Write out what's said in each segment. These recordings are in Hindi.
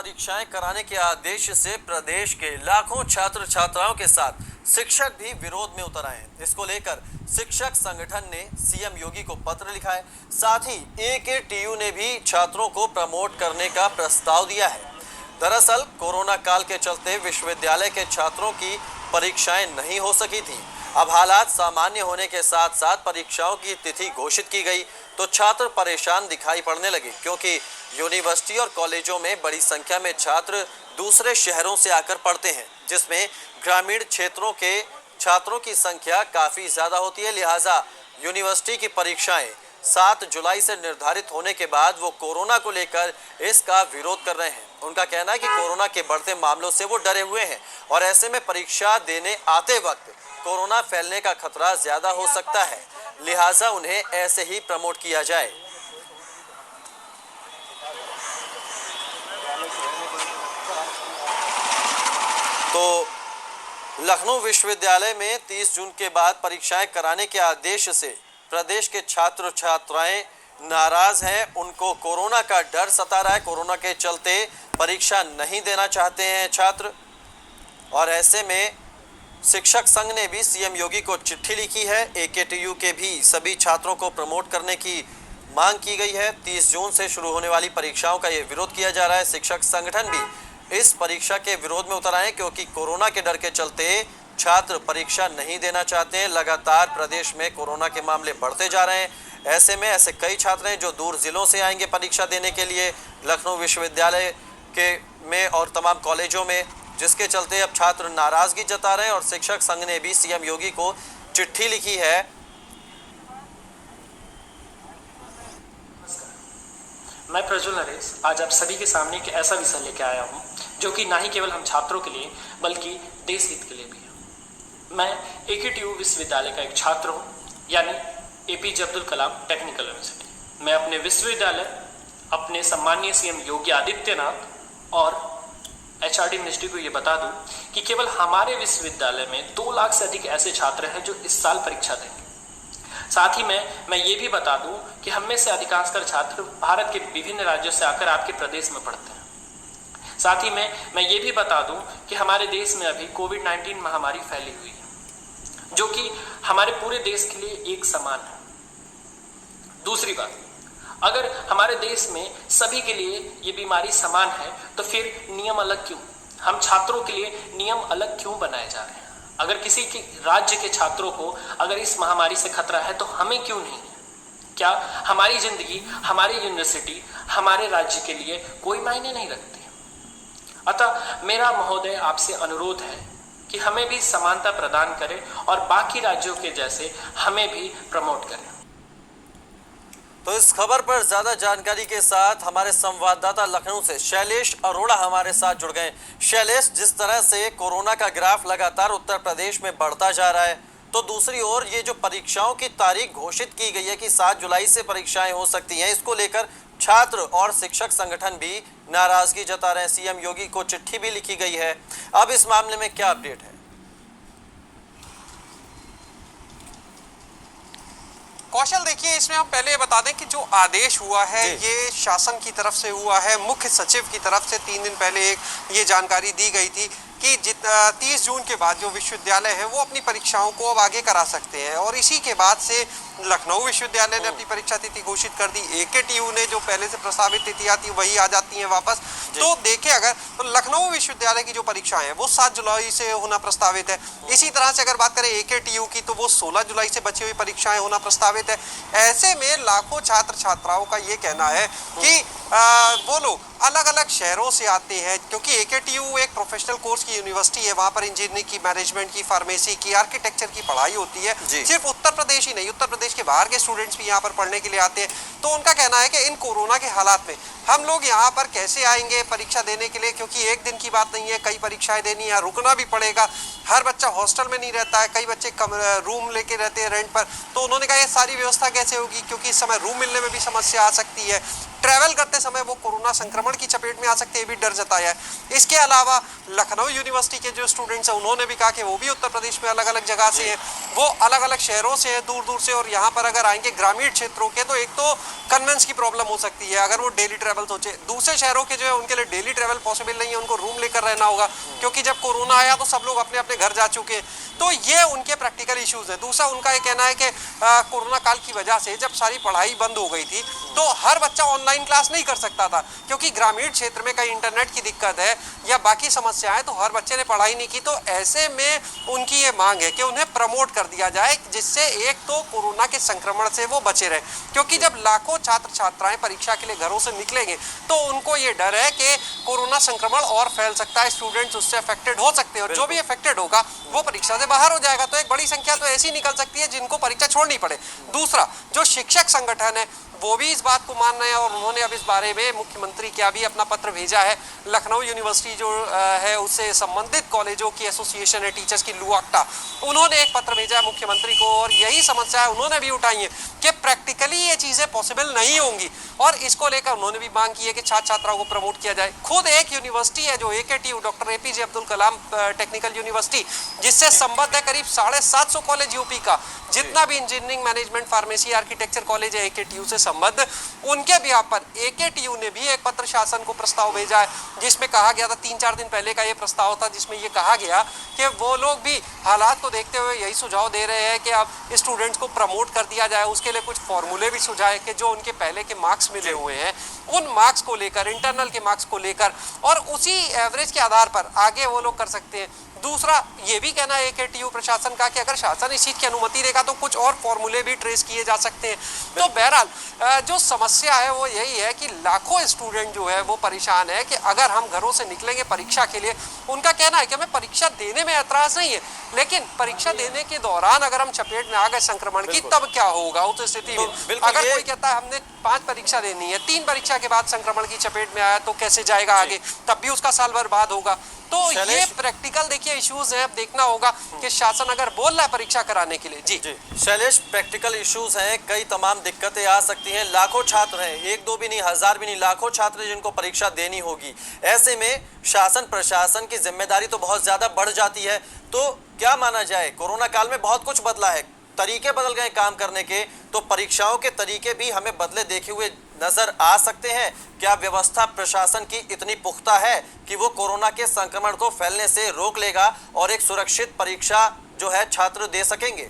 परीक्षाएं कराने के आदेश से प्रदेश के लाखों छात्र छात्राओं के साथ शिक्षक भी विरोध में उतर आए हैं। इसको लेकर शिक्षक संगठन ने सीएम योगी को पत्र लिखा है। साथ ही एकेटीयू ने भी छात्रों को प्रमोट करने का प्रस्ताव दिया है। दरअसल कोरोना काल के चलते विश्वविद्यालय के छात्रों की परीक्षाएं नहीं हो सकी थी। अब हालात सामान्य होने के साथ साथ परीक्षाओं की तिथि घोषित की गई तो छात्र परेशान दिखाई पड़ने लगे, क्योंकि यूनिवर्सिटी और कॉलेजों में बड़ी संख्या में छात्र दूसरे शहरों से आकर पढ़ते हैं, जिसमें ग्रामीण क्षेत्रों के छात्रों की संख्या काफ़ी ज़्यादा होती है। लिहाजा यूनिवर्सिटी की परीक्षाएं 7 जुलाई से निर्धारित होने के बाद वो कोरोना को लेकर इसका विरोध कर रहे हैं। उनका कहना है कि कोरोना के बढ़ते मामलों से वो डरे हुए हैं और ऐसे में परीक्षा देने आते वक्त कोरोना फैलने का खतरा ज़्यादा हो सकता है, लिहाजा उन्हें ऐसे ही प्रमोट किया जाए। तो लखनऊ विश्वविद्यालय में 30 जून के बाद परीक्षाएं कराने के आदेश से प्रदेश के छात्र छात्राएं नाराज हैं। उनको कोरोना का डर सता रहा है। कोरोना के चलते परीक्षा नहीं देना चाहते हैं छात्र, और ऐसे में शिक्षक संघ ने भी सीएम योगी को चिट्ठी लिखी है। एकेटीयू के भी सभी छात्रों को प्रमोट करने की मांग की गई है। 30 जून से शुरू होने वाली परीक्षाओं का ये विरोध किया जा रहा है। शिक्षक संगठन भी इस परीक्षा के विरोध में उतर आए हैं, क्योंकि कोरोना के डर के चलते छात्र परीक्षा नहीं देना चाहते हैं। लगातार प्रदेश में कोरोना के मामले बढ़ते जा रहे हैं। ऐसे में ऐसे कई छात्र हैं जो दूर जिलों से आएंगे परीक्षा देने के लिए लखनऊ विश्वविद्यालय के में और तमाम कॉलेजों में, जिसके चलते अब छात्र नाराजगी जता रहे हैं। और शिक्षक संघ ने भी सीएम योगी को चिट्ठी लिखी है। मैं प्रज्वल नरेश आज आप सभी के सामने एक ऐसा विषय लेकर आया हूं जो कि ना ही केवल हम छात्रों के लिए बल्कि देश हित के लिए भी है। मैं एकेटीयू विश्वविद्यालय का एक छात्र हूं, यानी APJ Abdul Kalam technical university. मैं अपने विश्वविद्यालय, अपने सम्मानीय सीएम योगी आदित्यनाथ और एचआरडी मिनिस्ट्री को ये बता दूं कि केवल हमारे विश्वविद्यालय में 2 लाख से अधिक ऐसे छात्र हैं जो इस साल परीक्षा देंगे। साथ ही मैं ये भी बता दूं कि हम में से अधिकांशतर छात्र भारत के विभिन्न राज्यों से आकर आपके प्रदेश में पढ़ते हैं। साथ ही मैं ये भी बता दूं कि हमारे देश में अभी कोविड-19 महामारी फैली हुई है, जो कि हमारे पूरे देश के लिए एक समान है। दूसरी बात, अगर हमारे देश में सभी के लिए ये बीमारी समान है तो फिर नियम अलग क्यों? हम छात्रों के लिए नियम अलग क्यों बनाए जा रहे हैं? अगर किसी के राज्य के छात्रों को अगर इस महामारी से खतरा है तो हमें क्यों नहीं है? क्या हमारी जिंदगी, हमारी यूनिवर्सिटी, हमारे राज्य के लिए कोई मायने नहीं रखती? अतः मेरा महोदय आपसे अनुरोध है कि हमें भी समानता प्रदान करें और बाकी राज्यों के जैसे हमें भी प्रमोट करें। तो इस खबर पर ज्यादा जानकारी के साथ हमारे संवाददाता लखनऊ से शैलेश अरोड़ा हमारे साथ जुड़ गए। शैलेश, जिस तरह से कोरोना का ग्राफ लगातार उत्तर प्रदेश में बढ़ता जा रहा है, तो दूसरी ओर ये जो परीक्षाओं की तारीख घोषित की गई है कि 7 जुलाई से परीक्षाएं हो सकती हैं, इसको लेकर छात्र और शिक्षक संगठन भी नाराजगी जता रहे हैं। सीएम योगी को चिट्ठी भी लिखी गई है। अब इस मामले में क्या अपडेट है? कौशल, देखिए, इसमें हम पहले बता दें कि जो आदेश हुआ है ये शासन की तरफ से हुआ है। मुख्य सचिव की तरफ से 3 दिन पहले ये जानकारी दी गई थी कि 30 जून के बाद जो विश्वविद्यालय है वो अपनी परीक्षाओं को अब आगे करा सकते हैं, और इसी के बाद से लखनऊ विश्वविद्यालय ने अपनी परीक्षा तिथि घोषित कर दी। एकेटीयू ने जो पहले से प्रस्तावित तिथि आती वही आ जाती है वापस। तो देखें, अगर तो लखनऊ विश्वविद्यालय की जो परीक्षाएं हैं वो 7 जुलाई से होना प्रस्तावित है। इसी तरह से अगर बात करें एकेटीयू की तो वो 16 जुलाई से बची हुई परीक्षाएं होना प्रस्तावित है। ऐसे में लाखों छात्र छात्राओं का ये कहना है कि वो लोग अलग अलग शहरों से आते हैं, क्योंकि एकेटीयू एक प्रोफेशनल कोर्स की यूनिवर्सिटी है। वहाँ पर इंजीनियरिंग की, मैनेजमेंट की, फार्मेसी की, आर्किटेक्चर की पढ़ाई होती है। सिर्फ उत्तर प्रदेश ही नहीं, उत्तर प्रदेश के बाहर के स्टूडेंट्स भी यहाँ पर पढ़ने के लिए आते हैं। तो उनका कहना है कि इन कोरोना के हालात में हम लोग यहाँ पर कैसे आएंगे परीक्षा देने के लिए, क्योंकि एक दिन की बात नहीं है, कई परीक्षाएं देनी है, रुकना भी पड़ेगा। हर बच्चा हॉस्टल में नहीं रहता है, कई बच्चे रूम लेके रहते हैं रेंट पर। तो उन्होंने कहा ये सारी व्यवस्था कैसे होगी, क्योंकि इस समय रूम मिलने में भी समस्या आ सकती है। ट्रैवल करते समय वो कोरोना संक्रमण की चपेट में आ सकते हैं, ये भी डर जताया है। इसके अलावा लखनऊ यूनिवर्सिटी के जो स्टूडेंट्स हैं उन्होंने भी कहा कि वो भी उत्तर प्रदेश में अलग अलग जगह से हैं, वो अलग अलग शहरों से हैं, दूर दूर से, और यहाँ पर अगर आएंगे ग्रामीण क्षेत्रों के तो एक तो कन्वेंस की प्रॉब्लम हो सकती है अगर वो डेली ट्रैवल सोचे। दूसरे शहरों के जो है उनके लिए डेली ट्रैवल पॉसिबल नहीं है, उनको रूम लेकर रहना होगा क्योंकि जब कोरोना आया तो सब लोग अपने अपने घर जा चुके हैं। तो ये उनके प्रैक्टिकल इश्यूज है। दूसरा उनका ये कहना है कि कोरोना काल की वजह से जब सारी पढ़ाई बंद हो गई थी तो हर बच्चा ऑनलाइन क्लास नहीं कर सकता था क्योंकि ग्रामीण क्षेत्र में कहीं इंटरनेट की दिक्कत है या बाकी समस्याएं, तो हर बच्चे ने पढ़ाई नहीं की। तो ऐसे में उनकी ये मांग है कि उन्हें प्रमोट कर दिया जाए जिससे एक तो कोरोना के संक्रमण से वो बचे रहे, क्योंकि जब लाखों छात्र छात्राएं परीक्षा के लिए घरों से निकलेंगे तो उनको ये डर है कि कोरोना संक्रमण और फैल सकता है, स्टूडेंट्स उससे अफेक्टेड हो सकते हैं और जो भी अफेक्टेड होगा वो परीक्षा से बाहर हो जाएगा। तो एक बड़ी संख्या तो ऐसी निकल सकती है जिनको परीक्षा छोड़नी पड़े। दूसरा, जो शिक्षक संगठन है वो भी इस बात को मान रहे हैं और उन्होंने अब इस बारे में मुख्यमंत्री क्या भी अपना पत्र भेजा है। लखनऊ यूनिवर्सिटी जो है उससे संबंधित कॉलेजों की एसोसिएशन है टीचर्स की, लुआक्टा, उन्होंने एक पत्र भेजा है मुख्यमंत्री को और यही समस्या है उन्होंने भी उठाई है कि प्रैक्टिकली ये चीज़ें पॉसिबल नहीं होंगी और इसको लेकर उन्होंने भी मांग की है कि छात्र छात्राओं को प्रमोट किया जाए। खुद एक यूनिवर्सिटी है जो AKTU, doctor APJ Abdul Kalam technical university, जिससे संबद्ध है करीब 750 कॉलेज यूपी का, जितना भी engineering, management, pharmacy, architecture college है AKTU से संबद्ध, उनके बिहाफ पर AKTU ने भी एक पत्र शासन को प्रस्ताव भेजा है जिसमें कहा गया था, 3-4 दिन पहले का ये प्रस्ताव था जिसमें ये कहा गया कि वो लोग भी हालात को देखते हुए यही सुझाव दे रहे हैं कि अब स्टूडेंट्स को प्रमोट कर दिया जाए। उसके लिए कुछ फॉर्मूले भी सुझाए कि जो उनके पहले के मार्क्स मिले हुए हैं उन मार्क्स को लेकर, इंटरनल के मार्क्स को लेकर, और उसी एवरेज के आधार पर आगे वो लोग कर सकते हैं। दूसरा ये भी कहना है AKTU प्रशासन का कि अगर शासन इस चीज़ की अनुमति देगा तो कुछ और फॉर्मूले भी ट्रेस किए जा सकते हैं। तो बहरहाल जो समस्या है वो यही है कि लाखों स्टूडेंट जो है वो परेशान है कि अगर हम घरों से निकलेंगे परीक्षा के लिए, उनका कहना है कि हमें परीक्षा देने में ऐतराज़ नहीं है, लेकिन परीक्षा देने के दौरान अगर हम चपेट में आ गए संक्रमण की तब क्या होगा उस स्थिति में। अगर कोई कहता है हमने 5 परीक्षा देनी है, 3 परीक्षा के बाद संक्रमण की चपेट में आया तो कैसे जाएगा आगे, तब भी उसका साल बर्बाद होगा। तो ये प्रैक्टिकल देखिए इश्यूज हैं, अब देखना होगा कि शासन अगर बोल रहा है परीक्षा कराने के लिए। जी शैलेश, प्रैक्टिकल इश्यूज हैं, कई तमाम दिक्कतें आ सकती हैं, लाखों छात्र हैं, 1-2 भी नहीं, 1000 भी नहीं, लाखों छात्र जिनको परीक्षा देनी होगी। ऐसे में शासन प्रशासन की जिम्मेदारी तो बहुत ज्यादा बढ़ जाती है। तो क्या माना जाए, कोरोना काल में बहुत कुछ बदला है, तरीके बदल गए काम करने के, तो परीक्षाओं के तरीके भी हमें बदले देखे हुए नजर आ सकते हैं। क्या व्यवस्था प्रशासन की इतनी पुख्ता है कि वो कोरोना के संक्रमण को फैलने से रोक लेगा और एक सुरक्षित परीक्षा जो है छात्र दे सकेंगे?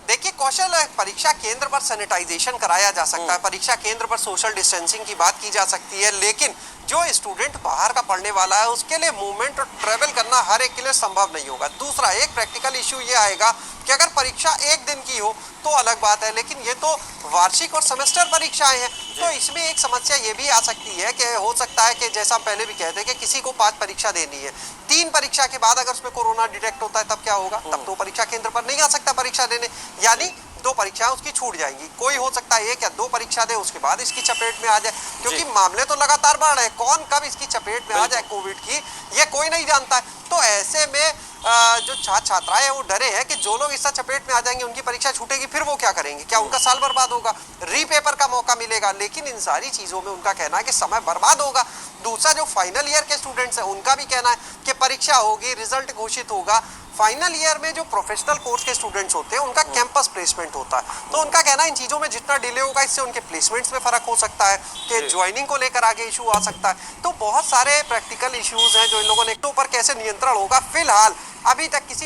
देखिए कौशल, परीक्षा केंद्र पर सैनिटाइजेशन कराया जा सकता है, परीक्षा केंद्र पर सोशल डिस्टेंसिंग की बात की जा सकती है, लेकिन जो स्टूडेंट बाहर का पढ़ने वाला है उसके लिए मूवमेंट और ट्रैवल करना हर एक के लिए संभव नहीं होगा। दूसरा एक प्रैक्टिकल इश्यू ये आएगा कि अगर परीक्षा एक दिन की हो तो अलग बात है, लेकिन ये तो वार्षिक और सेमेस्टर परीक्षाएं हैं, तो इसमें एक समस्या ये भी आ सकती है कि हो सकता है कि जैसा हम पहले भी कहते हैं कि किसी को 5 परीक्षा देनी है, 3 परीक्षा के बाद अगर उसमें कोरोना डिटेक्ट होता है तब क्या होगा, तब तो परीक्षा केंद्र पर नहीं आ सकता परीक्षा देने, यानी 2 परीक्षाएं उसकी छूट जाएंगी। कोई हो सकता है 1 या 2 परीक्षा दे उसके बाद इसकी चपेट में आ जाए, क्योंकि मामले तो लगातार बढ़ रहे हैं, कौन कब इसकी चपेट में आ जाए कोविड की ये कोई नहीं जानता है। तो ऐसे में जो छात्र छात्राएं हैं वो डरे हैं कि जो लोग इससे चपेट में आ जाएंगे उनकी परीक्षा छूटेगी, फिर वो क्या करेंगे, क्या उनका साल बर्बाद होगा, रीपेपर का मौका मिलेगा, लेकिन इन सारी चीज़ों में उनका कहना है कि समय बर्बाद होगा। दूसरा जो फाइनल ईयर के स्टूडेंट्स हैं उनका भी कहना है कि परीक्षा होगी, रिजल्ट घोषित होगा, फाइनल ईयर में जो प्रोफेशनल कोर्स के स्टूडेंट्स होते हैं उनका कैंपस प्लेसमेंट होता है, तो उनका कहना है इन चीज़ों में जितना डिले होगा इससे उनके प्लेसमेंट्स में फ़र्क हो सकता है, कि ज्वाइनिंग को लेकर आगे इशू आ सकता है। तो बहुत सारे प्रैक्टिकल इश्यूज़ हैं जो इन लोगों ने तो पर कैसे नियंत्रण होगा, फिलहाल अभी तक किसी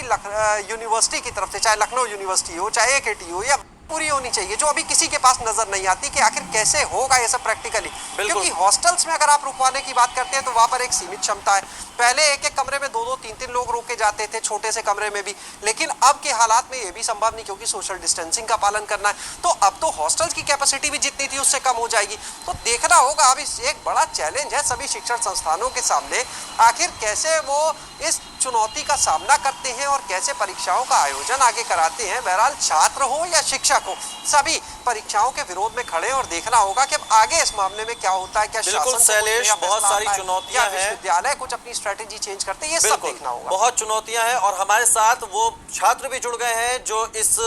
यूनिवर्सिटी की तरफ से, चाहे लखनऊ यूनिवर्सिटी हो चाहे AKTU हो या पूरी होनी चाहिए, जो अभी किसी के पास नजर नहीं आती कि आखिर कैसे होगा ये सब प्रैक्टिकली। क्योंकि हॉस्टल्स में अगर आप रुकवाने की बात करते हैं तो वहां पर एक सीमित क्षमता है, पहले एक कमरे में 2-2, 3-3 लोग रोके जाते थे छोटे से कमरे में भी, लेकिन अब के हालात में ये भी संभव नहीं क्योंकि सोशल डिस्टेंसिंग का पालन करना है। तो अब तो हॉस्टल्स की कैपेसिटी भी जितनी थी उससे कम हो जाएगी। तो देखना होगा, अब इस एक बड़ा चैलेंज है सभी शिक्षण संस्थानों के सामने, आखिर कैसे वो इस चुनौती का सामना करते हैं और कैसे परीक्षाओं का आयोजन आगे कराते हैं। बहरहाल छात्र हो या शिक्षक हो, सभी परीक्षाओं के विरोध में खड़े, और देखना होगा कि अब आगे इस मामले में क्या होता है, क्या बिल्कुल शैलेश, बहुत सारी चुनौतियां हैं, विश्वविद्यालय कुछ अपनी स्ट्रेटेजी चेंज करते हैं, ये सब देखना होगा। बहुत चुनौतियां हैं और हमारे साथ वो छात्र भी जुड़ गए हैं जो इस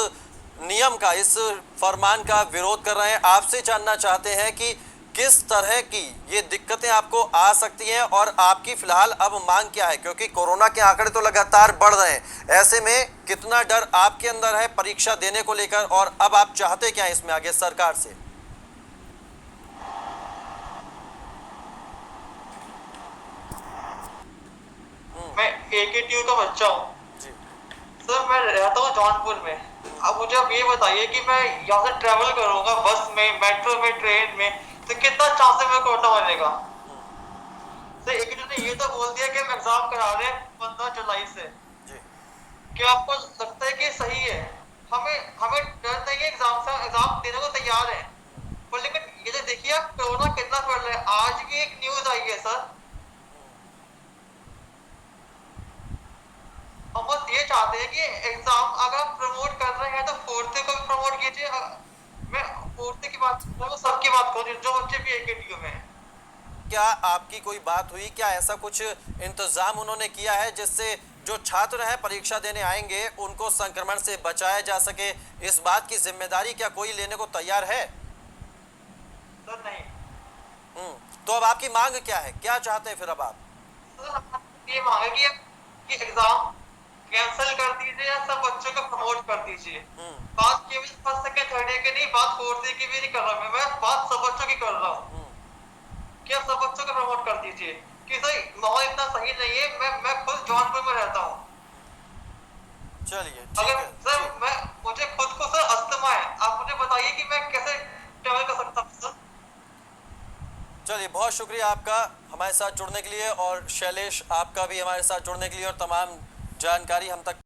नियम का, इस फरमान का विरोध कर रहे हैं। आपसे जानना चाहते हैं कि किस तरह की ये दिक्कतें आपको आ सकती हैं और आपकी फिलहाल अब मांग क्या है, क्योंकि कोरोना के आंकड़े तो लगातार बढ़ रहे हैं। ऐसे में कितना डर आपके अंदर है परीक्षा देने को लेकर, और अब आप चाहते क्या है इसमें आगे सरकार से? मैं AKTU का बच्चा हूँ सर। मैं रहता हूँ जौनपुर में। अब मुझे आप ये बताइए कि मैं यहाँ से ट्रेवल करूंगा बस में, मेट्रो में, ट्रेन में, तो कितना चांस है मेरे को कोरोना होने का? सर AKTU ने ये तो बोल दिया कि हम एग्जाम करा रहे हैं 15 जुलाई से। क्या आपको लगता है कि सही है? हमें हमें डर नहीं है एग्जाम से, एग्जाम देने को तैयार है, पर लेकिन ये तो देखिए आप कोरोना कितना फैल रहा है। आज की एक न्यूज आई है सर, हम बस ये चाहते हैं कि एग्जाम अगर आप प्रमोट कर रहे हैं तो 4th को भी प्रमोट कीजिए। मैं 4th की बात कर रहा हूँ, सबकी बात करूँ जो बच्चे भी AKTU में हैं। क्या आपकी कोई बात हुई, क्या ऐसा कुछ इंतजाम उन्होंने किया है जिससे जो छात्र हैं परीक्षा देने आएंगे उनको संक्रमण से बचाया जा सके? इस बात की जिम्मेदारी क्या कोई लेने को तैयार है? सर नहीं। तो अब आपकी मांग क्या है, क्या चाहते हैं फिर अब आप? सर ये मांगे कि एग्जाम कैंसिल कर दीजिए या सब बच्चों को प्रमोट कर दीजिए। बात केवल फर्स्ट सेकंड थर्ड ईयर की नहीं, बात 4th की भी नहीं कर रहा मैं बात सब बच्चों की कर रहा हूँ। क्या सब बच्चों को प्रमोट कर दीजिए कि सर माहौल इतना सही नहीं है। मैं खुद जौनपुर में रहता हूँ। चलिए अगर सर मैं मुझे खुद को सर अस्थमा है, आप मुझे बताइए कि मैं कैसे ट्रेवल कर सकता हूँ सर? चलिए, बहुत शुक्रिया आपका हमारे साथ जुड़ने के लिए, और शैलेश आपका भी हमारे साथ जुड़ने के लिए और तमाम जानकारी हम तक